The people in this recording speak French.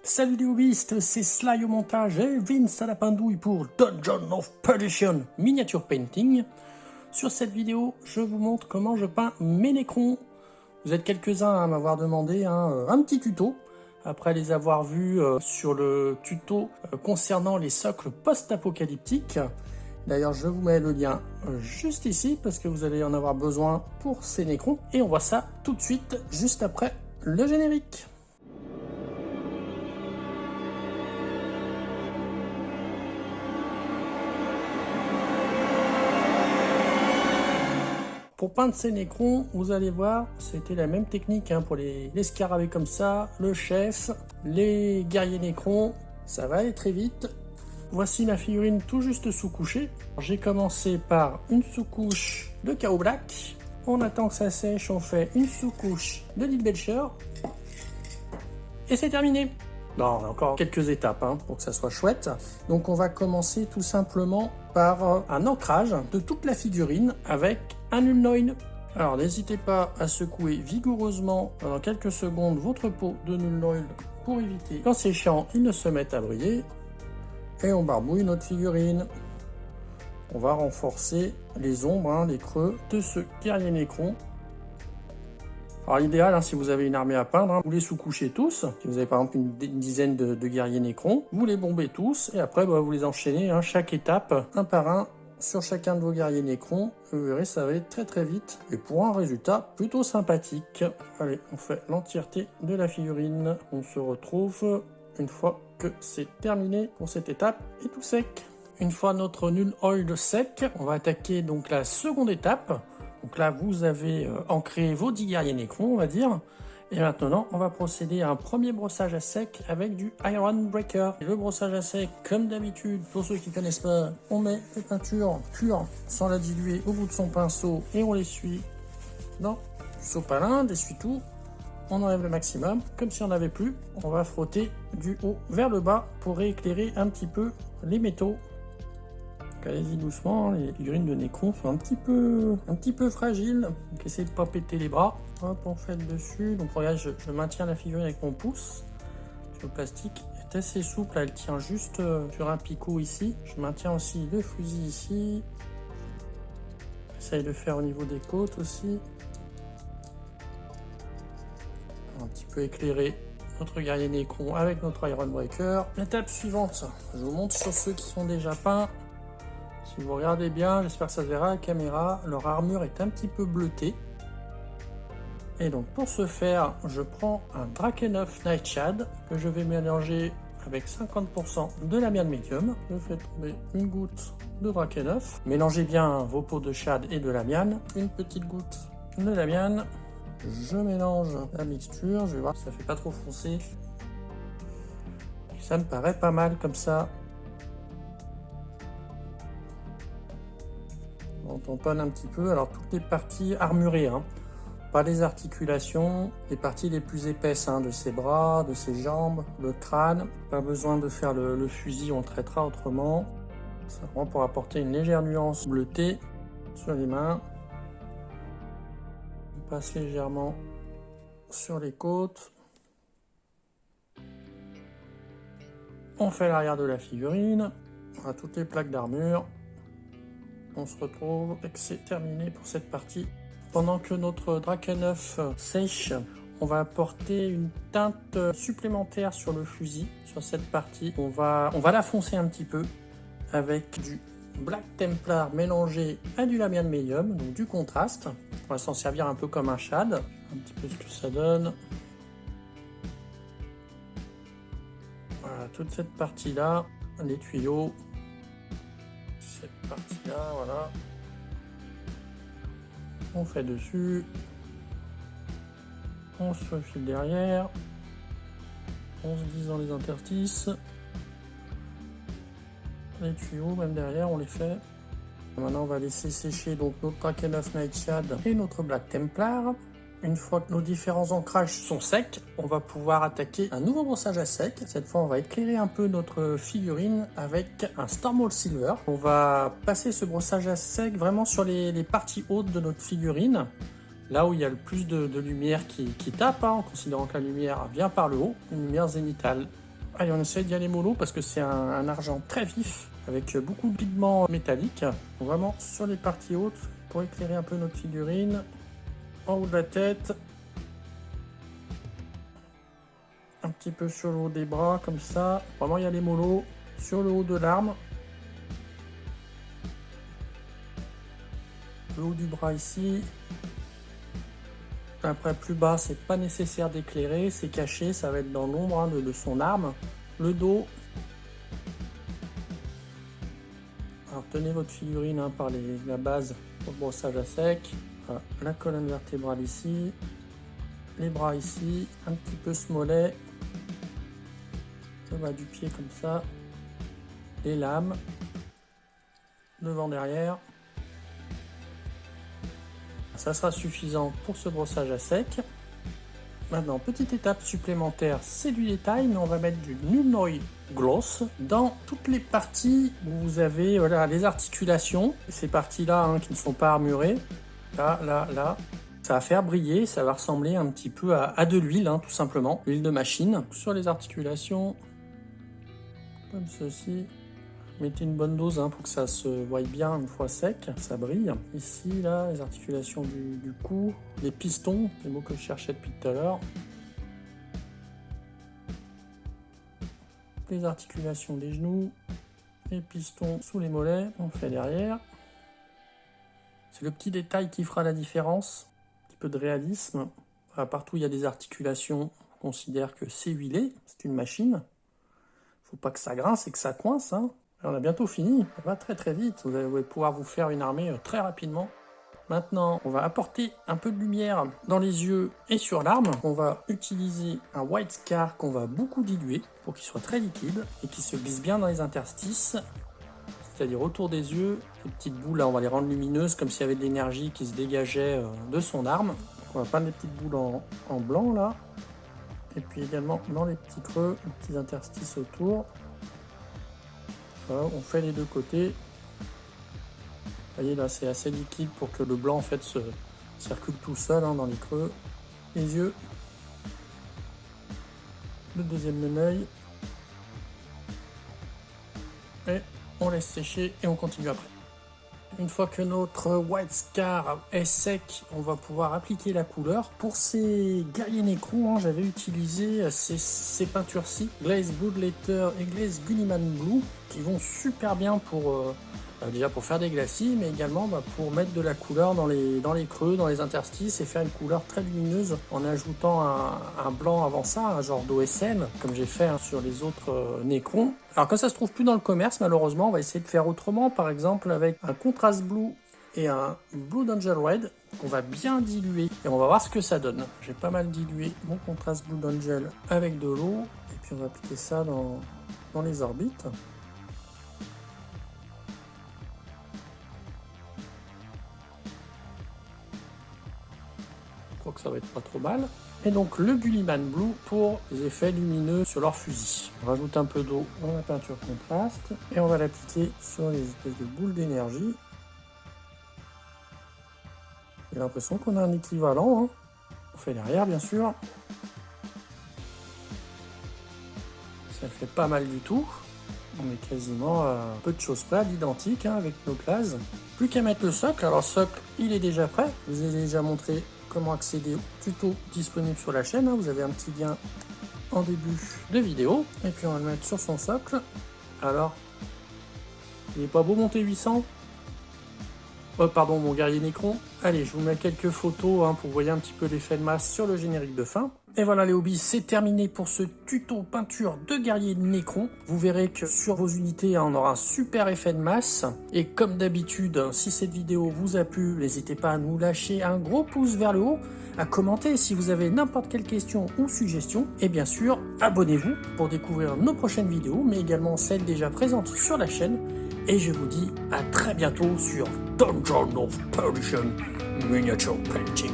Salut les hobbyistes, c'est Sly au montage et Vince à la pendouille pour Dungeon of Perdition Miniature Painting. Sur cette vidéo, je vous montre comment je peins mes Nécrons. Vous êtes quelques-uns à m'avoir demandé un petit tuto, après les avoir vus sur le tuto concernant les socles post-apocalyptiques. D'ailleurs, je vous mets le lien juste ici, parce que vous allez en avoir besoin pour ces Nécrons. Et on voit ça tout de suite, juste après le générique. Pour peindre ces Nécrons, vous allez voir, c'était la même technique pour les scarabées comme ça, le chef, les guerriers Nécrons, ça va aller très vite. Voici la figurine tout juste sous-couchée. J'ai commencé par une sous-couche de Chaos Black. On attend que ça sèche, on fait une sous-couche de Lead Belcher. Et c'est terminé. Non, on a encore quelques étapes pour que ça soit chouette. Donc on va commencer tout simplement par un ancrage de toute la figurine avec un Nuln-Oil. Alors n'hésitez pas à secouer vigoureusement pendant quelques secondes votre pot de Nuln-Oil pour éviter qu'en séchant il ne se mette à briller. Et on barbouille notre figurine. On va renforcer les ombres, les creux de ce guerrier Nécron. Alors l'idéal, si vous avez une armée à peindre, vous les sous-couchez tous. Si vous avez par exemple une dizaine de guerriers Nécrons, vous les bombez tous et après vous les enchaînez chaque étape, un par un, sur chacun de vos guerriers Nécrons. Vous verrez, ça va aller très très vite et pour un résultat plutôt sympathique. Allez, on fait l'entièreté de la figurine. On se retrouve une fois que c'est terminé pour cette étape et tout sec. Une fois notre Nuln-Oil sec, on va attaquer donc la seconde étape. Donc là, vous avez ancré vos 10 guerriers Nécrons, on va dire. Et maintenant, on va procéder à un premier brossage à sec avec du Iron Breaker. Et le brossage à sec, comme d'habitude, pour ceux qui ne connaissent pas, on met les peintures pures sans la diluer au bout de son pinceau et on l'essuie dans du sopalin, d'essuie-tout. On enlève le maximum, comme si on n'avait plus. On va frotter du haut vers le bas pour rééclairer un petit peu les métaux. Allez-y doucement, les figurines de Nécron sont un petit peu fragiles, donc essayez de ne pas péter les bras. Hop, on fait le dessus, donc regarde, je maintiens la figurine avec mon pouce. Le plastique est assez souple, elle tient juste sur un picot ici. Je maintiens aussi le fusil ici. J'essaye de faire au niveau des côtes aussi. Un petit peu éclairer notre guerrier Nécron avec notre Iron Breaker. L'étape suivante, je vous montre sur ceux qui sont déjà peints. Si vous regardez bien, j'espère que ça se verra à la caméra, leur armure est un petit peu bleutée. Et donc pour ce faire, je prends un Drakenhof Nightshade que je vais mélanger avec 50% de l'amiante médium. Je fais tomber une goutte de Drakenhof. Mélangez bien vos pots de shade et de l'amiante. Une petite goutte de l'amiante. Je mélange la mixture, je vais voir si ça fait pas trop foncé. Ça me paraît pas mal comme ça. On tamponne un petit peu, alors toutes les parties armurées, pas les articulations, les parties les plus épaisses de ses bras, de ses jambes, le crâne. Pas besoin de faire le fusil, on le traitera autrement. C'est vraiment pour apporter une légère nuance bleutée sur les mains. On passe légèrement sur les côtes. On fait l'arrière de la figurine. On a toutes les plaques d'armure. On se retrouve et que c'est terminé pour cette partie. Pendant que notre Drakenhof sèche, on va apporter une teinte supplémentaire sur le fusil, sur cette partie. On va la foncer un petit peu avec du Black Templar mélangé à du Lamian Medium, donc du contraste. On va s'en servir un peu comme un shade, un petit peu ce que ça donne. Voilà, toute cette partie-là, les tuyaux. Cette partie-là, voilà. On fait dessus. On se file derrière. On se glisse dans les interstices. Les tuyaux, même derrière, on les fait. Maintenant, on va laisser sécher donc notre Drakenhof Nightshade et notre Black Templar. Une fois que nos différents ancrages sont secs, on va pouvoir attaquer un nouveau brossage à sec. Cette fois, on va éclairer un peu notre figurine avec un Star Maul Silver. On va passer ce brossage à sec vraiment sur les parties hautes de notre figurine. Là où il y a le plus de lumière qui tape, en considérant que la lumière vient par le haut, une lumière zénithale. Allez, on essaie d'y aller mollo parce que c'est un argent très vif avec beaucoup de pigments métalliques. Vraiment sur les parties hautes pour éclairer un peu notre figurine. En haut de la tête. Un petit peu sur le haut des bras comme ça. Vraiment y aller mollo. Sur le haut de l'arme. Le haut du bras ici. Après plus bas, c'est pas nécessaire d'éclairer, c'est caché, ça va être dans l'ombre hein, de son arme. Le dos. Alors tenez votre figurine hein, par la base pour le brossage à sec. Voilà, la colonne vertébrale ici. Les bras ici, un petit peu ce mollet. Le bas du pied comme ça. Les lames. Devant derrière. Ça sera suffisant pour ce brossage à sec. Maintenant, petite étape supplémentaire, c'est du détail, mais on va mettre du Nuln Gloss dans toutes les parties où vous avez voilà, les articulations. Ces parties-là hein, qui ne sont pas armurées, là, là, là. Ça va faire briller, ça va ressembler un petit peu à de l'huile, hein, tout simplement. L'huile de machine. Sur les articulations, comme ceci. Mettez une bonne dose hein, pour que ça se voie bien une fois sec, ça brille. Ici, là, les articulations du cou, les pistons, les mots que je cherchais depuis tout à l'heure. Les articulations des genoux, les pistons sous les mollets, on fait derrière. C'est le petit détail qui fera la différence, un petit peu de réalisme. Voilà, partout où il y a des articulations, on considère que c'est huilé, c'est une machine. Faut pas que ça grince et que ça coince, hein. On a bientôt fini, ça va très très vite, vous allez pouvoir vous faire une armée très rapidement. Maintenant, on va apporter un peu de lumière dans les yeux et sur l'arme. On va utiliser un white scar qu'on va beaucoup diluer pour qu'il soit très liquide et qu'il se glisse bien dans les interstices, c'est-à-dire autour des yeux. Les petites boules, là, on va les rendre lumineuses comme s'il y avait de l'énergie qui se dégageait de son arme. Donc, on va peindre des petites boules en blanc là, et puis également dans les petits creux, les petits interstices autour. Voilà, on fait les deux côtés. Vous voyez là c'est assez liquide pour que le blanc en fait se circule tout seul hein, dans les creux. Les yeux. Le deuxième œil. Et on laisse sécher et on continue après. Une fois que notre white scar est sec, on va pouvoir appliquer la couleur. Pour ces guerriers Necrons, hein, j'avais utilisé ces peintures-ci, Glaze Bloodletter et Glaze Gulliman Blue, qui vont super bien pour déjà pour faire des glacis, mais également pour mettre de la couleur dans les creux, dans les interstices et faire une couleur très lumineuse en ajoutant un blanc avant ça, un genre d'OSN, comme j'ai fait hein, sur les autres Necrons. Alors quand ça se trouve plus dans le commerce, malheureusement, on va essayer de faire autrement, par exemple avec un Contrast Blue et un Blood Angel Red qu'on va bien diluer et on va voir ce que ça donne. J'ai pas mal dilué mon Contrast Blood Angel avec de l'eau et puis on va appliquer ça dans les orbites. Je crois que ça va être pas trop mal. Et donc le Gulliman Blue pour les effets lumineux sur leur fusil. On rajoute un peu d'eau dans la peinture contraste et on va l'appliquer sur les espèces de boules d'énergie. J'ai l'impression qu'on a un équivalent. Hein. On fait derrière bien sûr. Ça fait pas mal du tout. On est quasiment à peu de choses près à l'identique hein, avec nos classes. Plus qu'à mettre le socle. Alors le socle il est déjà prêt. Je vous ai déjà montré comment accéder au tuto disponible sur la chaîne. Vous avez un petit lien en début de vidéo. Et puis on va le mettre sur son socle. Alors, il n'est pas beau monter 800 ? Oh pardon, mon guerrier Necron. Allez, je vous mets quelques photos hein, pour vous voyez un petit peu l'effet de masse sur le générique de fin. Et voilà les hobbies, c'est terminé pour ce tuto peinture de guerrier Necron. Vous verrez que sur vos unités, on aura un super effet de masse. Et comme d'habitude, si cette vidéo vous a plu, n'hésitez pas à nous lâcher un gros pouce vers le haut, à commenter si vous avez n'importe quelle question ou suggestion. Et bien sûr, abonnez-vous pour découvrir nos prochaines vidéos, mais également celles déjà présentes sur la chaîne. Et je vous dis à très bientôt sur Dungeon of Perdition Miniature Painting.